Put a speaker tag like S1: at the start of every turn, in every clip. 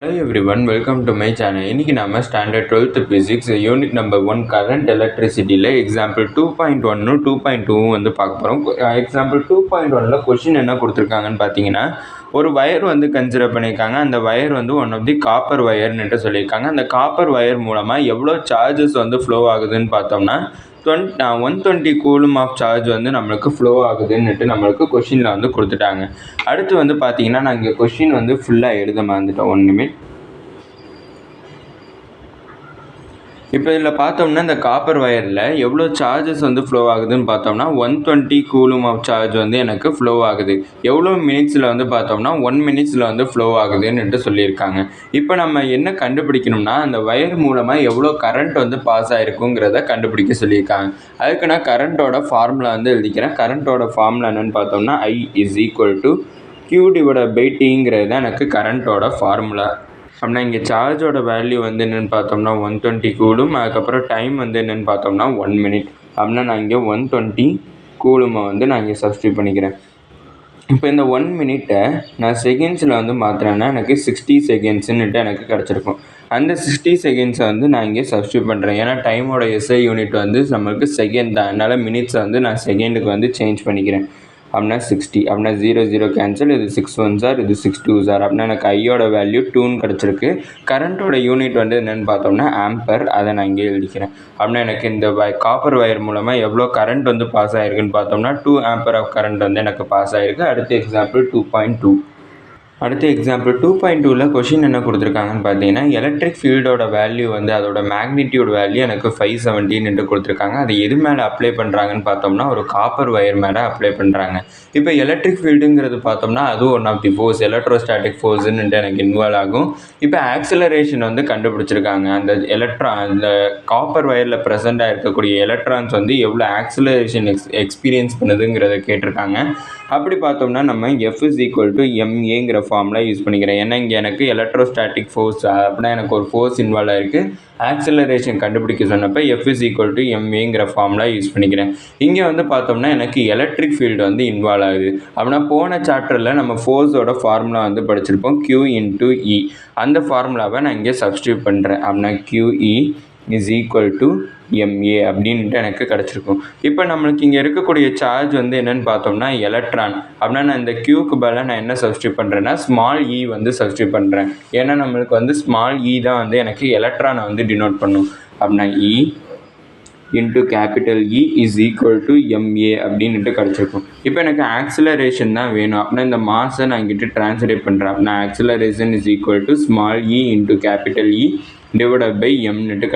S1: Hi everyone, welcome to my channel. இன்னைக்கு நாம standard 12th physics unit number 1 current எலக்ட்ரிசிட்டியில் example 2.1 2.2 வந்து பார்க்க போகிறோம். எக்ஸாம்பிள் 2.1ல் கொஷின் என்ன கொடுத்துருக்காங்கன்னு பார்த்தீங்கன்னா, ஒரு வயர் வந்து கன்சிடர் பண்ணியிருக்காங்க. அந்த வயர் வந்து ஒன் ஆஃப் தி காப்பர் வயர்னுட்டு சொல்லியிருக்காங்க. அந்த காப்பர் வயர் மூலமாக எவ்வளோ சார்ஜஸ் வந்து ஃப்ளோ ஆகுதுன்னு பார்த்தோம்னா 120 கூலும் ஆஃப் சார்ஜ் வந்து நம்மளுக்கு ஃப்ளோ ஆகுதுன்னுட்டு நம்மளுக்கு கொஷினில் வந்து கொடுத்துட்டாங்க. அடுத்து வந்து பார்த்தீங்கன்னா நான் இங்கே கொஷின் வந்து ஃபுல்லாக எழுத மறந்துட்டோம். 1 நிமிட். இப்போ இதில் பார்த்தோம்னா இந்த காப்பர் வயரில் எவ்வளோ சார்ஜஸ் வந்து ஃப்ளோ ஆகுதுன்னு பார்த்தோம்னா 120 கூலும் ஆஃப் சார்ஜ் வந்து எனக்கு ஃப்ளோ ஆகுது. எவ்வளோ மினிட்ஸில் வந்து பார்த்தோம்னா 1 மினிட்ஸில் வந்து ஃப்ளோ ஆகுதுன்னுட்டு சொல்லியிருக்காங்க. இப்போ நம்ம என்ன கண்டுபிடிக்கணும்னா அந்த வயர் மூலமாக எவ்வளோ கரண்ட் வந்து பாஸ் ஆகிருக்குங்கிறத கண்டுபிடிக்க சொல்லியிருக்காங்க. அதுக்கு நான் கரண்ட்டோட ஃபார்முலா வந்து எழுதிக்கிறேன். கரண்ட்டோட ஃபார்முலா என்னென்னு பார்த்தோம்னா I=Q/Tங்கிறது தான் எனக்கு கரண்ட்டோட ஃபார்முலா. அப்படின்னா இங்கே சார்ஜோட வேல்யூ வந்து என்னென்னு பார்த்தோம்னா 120 கூலும், அதுக்கப்புறம் டைம் வந்து என்னென்னு பார்த்தோம்னா 1 மினிட். அப்படின்னா நான் இங்கே 120 கூலுமை வந்து நான் இங்கே சப்ஸ்டியூட் பண்ணிக்கிறேன். இப்போ இந்த 1 மினிட்டை நான் செகண்ட்ஸில் வந்து மாற்றுறேன்னா எனக்கு 60 செகண்ட்ஸுன்னுட்டு எனக்கு கிடச்சிருக்கும். அந்த 60 செகண்ட்ஸை வந்து நான் இங்கே சப்ஸ்டியூட் பண்ணுறேன். ஏன்னா டைமோட எஸ்ஐ யூனிட் வந்து நம்மளுக்கு செகண்ட் தான். அதனால் மினிட்ஸை வந்து நான் செகண்டுக்கு வந்து சேஞ்ச் பண்ணிக்கிறேன். அப்படின்னா 60 அப்படின்னா 0 0 கேன்சல். இது 6 1s இது 6 2s அப்படின்னா எனக்கு ஐயோட வேல்யூ 2ன்னு கிடச்சிருக்கு. கரண்ட்டோட யூனிட் வந்து என்னென்னு பார்த்தோம்னா ஆம்பர். அதை நான் இங்கே எழுதிக்கிறேன். அப்படின்னா எனக்கு இந்த காப்பர் வயர் மூலமாக எவ்வளோ கரண்ட் வந்து பாஸ் ஆகிருக்குன்னு பார்த்தோம்னா 2 ஆம்பர் ஆஃப் கரண்ட் வந்து எனக்கு பாஸ் ஆகிருக்கு. அடுத்த எக்ஸாம்பிள் 2.2. அடுத்த எக்ஸாம்பிள் 2.2ல் கொஷின் என்ன கொடுத்துருக்காங்கன்னு பார்த்தீங்கன்னா, எலக்ட்ரிக் ஃபீல்டோட வேல்யூ வந்து அதோட மேக்னிடியூட் வேல்யூ எனக்கு 517 கொடுத்துருக்காங்க. அது எது மேலே அப்ளை பண்ணுறாங்கன்னு பார்த்தோம்னா ஒரு காப்பர் வயர் மேலே அப்ளை பண்ணுறாங்க. இப்போ எலக்ட்ரிக் ஃபீல்டுங்கிறது பார்த்தோம்னா அதுவும் one of the force, electrostatic ஃபோர்ஸுன்னுட்டு எனக்கு இன்வால்வ் ஆகும். இப்போ ஆக்சிலரேஷன் வந்து கண்டுபிடிச்சிருக்காங்க. அந்த காப்பர் வயரில் ப்ரெசென்ட்டாக இருக்கக்கூடிய எலக்ட்ரான்ஸ் வந்து எவ்வளோ ஆக்சிலரேஷன் எக்ஸ்பீரியன்ஸ் பண்ணுதுங்கிறத கேட்டிருக்காங்க. அப்படி பார்த்தோம்னா நம்ம F=ma ஃபார்முலா யூஸ் பண்ணிக்கிறேன். ஏன்னா இங்கே எனக்கு எலக்ட்ரோஸ்டாட்டிக் ஃபோர்ஸ் அப்படின்னா எனக்கு ஒரு ஃபோர்ஸ் இன்வால்வ் ஆகிருக்கு. ஆக்சிலரேஷன் கண்டுபிடிக்க சொன்னப்போ F=ma ஃபார்முலா யூஸ் பண்ணிக்கிறேன். இங்கே வந்து பார்த்தோம்னா எனக்கு எலக்ட்ரிக் ஃபீல்டு வந்து இன்வால்வ் ஆகுது. அப்படின்னா போன சாப்டரில் நம்ம ஃபோர்ஸோட ஃபார்முலா வந்து படிச்சிருப்போம், Q×E. அந்த ஃபார்முலாவை நான் இங்கே சப்ஸ்டியூட் பண்ணுறேன். அப்படின்னா QE=ma அப்படின்ட்டு எனக்கு கிடச்சிருக்கும். இப்போ நம்மளுக்கு இங்கே இருக்கக்கூடிய சார்ஜ் வந்து என்னென்னு பார்த்தோம்னா எலக்ட்ரான். அப்படின்னா நான் இந்த Qக்கு பதிலாக நான் என்ன சப்ஸ்டியூட் பண்ணுறேன்னா ஸ்மால் e வந்து சப்ஸ்டியூட் பண்ணுறேன். ஏன்னா நம்மளுக்கு வந்து ஸ்மால் e தான் வந்து எனக்கு எலக்ட்ரானை வந்து டினோட் பண்ணும். அப்படின்னா E=ma அப்படின்ட்டு கிடச்சிருக்கும். இப்போ எனக்கு ஆக்சிலரேஷன் தான் வேணும். அப்படின்னா இந்த மாஸை நான் இங்கிட்ட ட்ரான்ஸ்லேட் பண்ணுறேன். அப்படின்னா ஆக்சிலரேஷன் ஸ்மால் E/m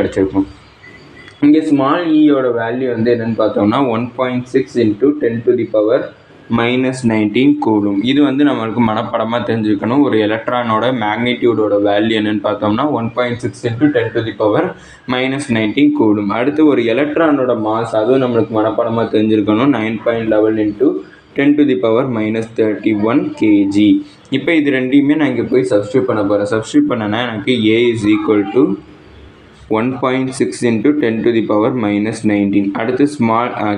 S1: கிடச்சிருக்கும். இங்கே ஸ்மால் ஈயோட வேல்யூ வந்து என்னென்னு பார்த்தோம்னா 1.6 × 10⁻⁻19 கூலும். இது வந்து நம்மளுக்கு மனப்படமாக தெரிஞ்சுக்கணும். ஒரு எலக்ட்ரானோட மேக்னிடியூடோட வேல்யூ என்னென்னு பார்த்தோம்னா 1.6 × 10⁻⁻19 கூலும். அடுத்து ஒரு எலக்ட்ரானோட மாஸ், அதுவும் நம்மளுக்கு மனப்படமாக தெரிஞ்சிருக்கணும். 9.11 × 10⁻31 kg. இப்போ இது ரெண்டையுமே நான் இங்கே போய் சப்ஸ்டியூட் பண்ண போகிறேன். சப்ஸ்டியூட் பண்ணனா எனக்கு A=1.6 × 10⁻⁻19. அடுத்து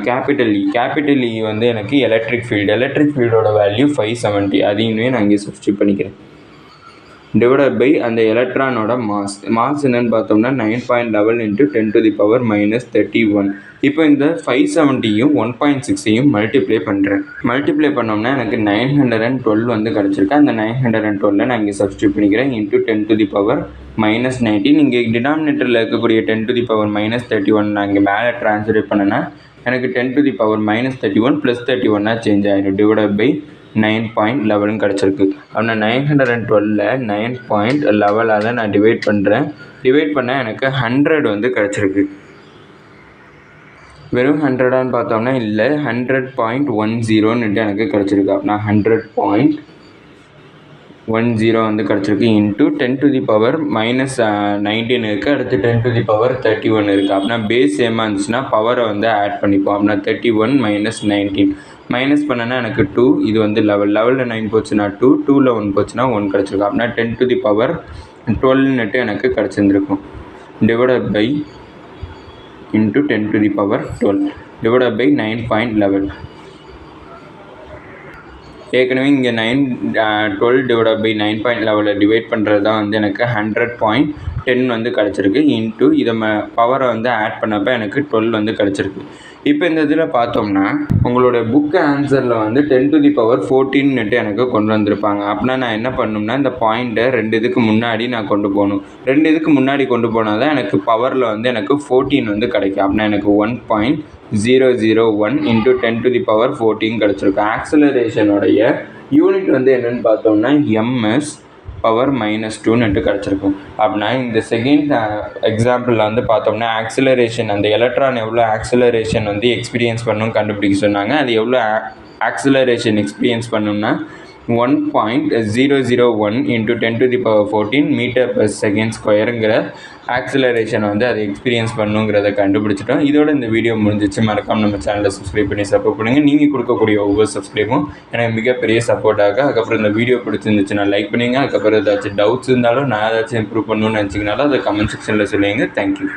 S1: கேபிட்டல் E வந்து எனக்கு எலக்ட்ரிக் ஃபீல்டோட வேல்யூ 570. அதையுமே நான் இங்கே சப்ஸ்டியூட் பண்ணிக்கிறேன். டிவைடட் பை அந்த எலக்ட்ரானோட மாஸ் என்னன்னு பார்த்தோம்னா 9.11 × 10⁻31. இப்போ இந்த 570யும் 1.6ஐயும் மல்டிப்ளை பண்ணோம்னா எனக்கு 912 வந்து கிடச்சிருக்கு. அந்த 912 நான் இங்கே சப்ஸ்டியூட் பண்ணிக்கிறேன். × 10⁻19. இங்கே டினாமினேட்டரில் இருக்கக்கூடிய 10⁻31 நான் இங்கே மேலே ட்ரான்ஸ்லேட் பண்ணேன்னா எனக்கு 10⁻31 + 31 சேஞ்ச் ஆகிடும். டிவைடட் பை 9.11 கிடச்சிருக்கு. அப்படின்னா 912 9.11 நான் டிவைட் பண்ணால் எனக்கு 100 வந்து கிடச்சிருக்கு. வெறும் 100ஆன்னு பார்த்தோம்னா இல்லை, 100.10 எனக்கு கிடச்சிருக்கு. அப்படின்னா 100.10 வந்து கிடச்சிருக்கு. × 10⁻−19 இருக்குது. அடுத்து 10⁻31 இருக்குது. அப்படின்னா பேஸ் சேமாக இருந்துச்சுன்னா பவரை வந்து ஆட் பண்ணிப்போம். அப்படின்னா 31 - 19 மைனஸ் பண்ணனா எனக்கு 2. இது வந்து 11 9 போச்சுன்னா 2, 2ல் 1 போச்சுன்னா 1 கிடச்சிருக்கும். அப்படின்னா 10⁻12 எனக்கு கிடச்சிருந்துருக்கும். Divided by × 10⁻12 divided by 9.11. ஏற்கனவே இங்கே 12/9.11 டிவைட் பண்ணுறது தான் வந்து எனக்கு 100.10 வந்து கிடச்சிருக்கு. இன்ட்டு இதை பவரை வந்து ஆட் பண்ணப்போ எனக்கு 12 வந்து கிடச்சிருக்கு. இப்போ இந்த இதில் பார்த்தோம்னா உங்களோட புக் ஆன்சரில் வந்து 10⁻14 எனக்கு கொண்டு வந்திருப்பாங்க. அப்படின்னா நான் என்ன பண்ணணும்னா இந்த பாயிண்ட்டை 2 இதுக்கு முன்னாடி நான் கொண்டு போகணும். 2 இதுக்கு முன்னாடி கொண்டு போனால் தான் எனக்கு பவரில் வந்து எனக்கு 14 வந்து கிடைக்கும். அப்படின்னா எனக்கு 1.001 × 10⁻14 கிடச்சிருக்கும். ஆக்சலரேஷனுடைய யூனிட் வந்து என்னென்னு பார்த்தோம்னா ms பவர் -2 கிடச்சிருக்கும். அப்படின்னா இந்த செகண்ட் எக்ஸாம்பிளில் வந்து பார்த்தோம்னா ஆக்சிலரேஷன் அந்த எலக்ட்ரான் எவ்வளோ ஆக்சிலரேஷன் வந்து எக்ஸ்பீரியன்ஸ் பண்ணணும்னு கண்டுபிடிக்க சொன்னாங்க. அது எவ்வளோ ஆக்சிலரேஷன் எக்ஸ்பீரியன்ஸ் பண்ணணும்னா 1.001 × 10⁻14 m/s² ஆக்சிலரேஷன் வந்து அதை எக்ஸ்பீரியன்ஸ் பண்ணுங்கிறத கண்டுபிடிச்சிட்டோம். இதோட இந்த வீடியோ முடிஞ்சிச்சு. மறக்காமல் நம்ம சேனலை சப்ஸ்கிரைப் பண்ணி சப்போர்ட் பண்ணுங்கள். நீங்கள் கொடுக்கக்கூடிய ஒவ்வொரு சப்ஸ்கிரைபும் எனக்கு மிகப்பெரிய சப்போர்ட்டாக. அதுக்கப்புறம் இந்த வீடியோ பிடிச்சிருந்துச்சுன்னா லைக் பண்ணுங்கள். அதுக்கப்புறம் ஏதாச்சும் டவுட்ஸ் இருந்தாலும் நான் ஏதாச்சும் இம்ப்ரூவ் பண்ணணும்னு நினச்சிங்கனாலும் அதை கமெண்ட் செக்ஷனில் சொல்லுங்கள். தேங்க்யூ.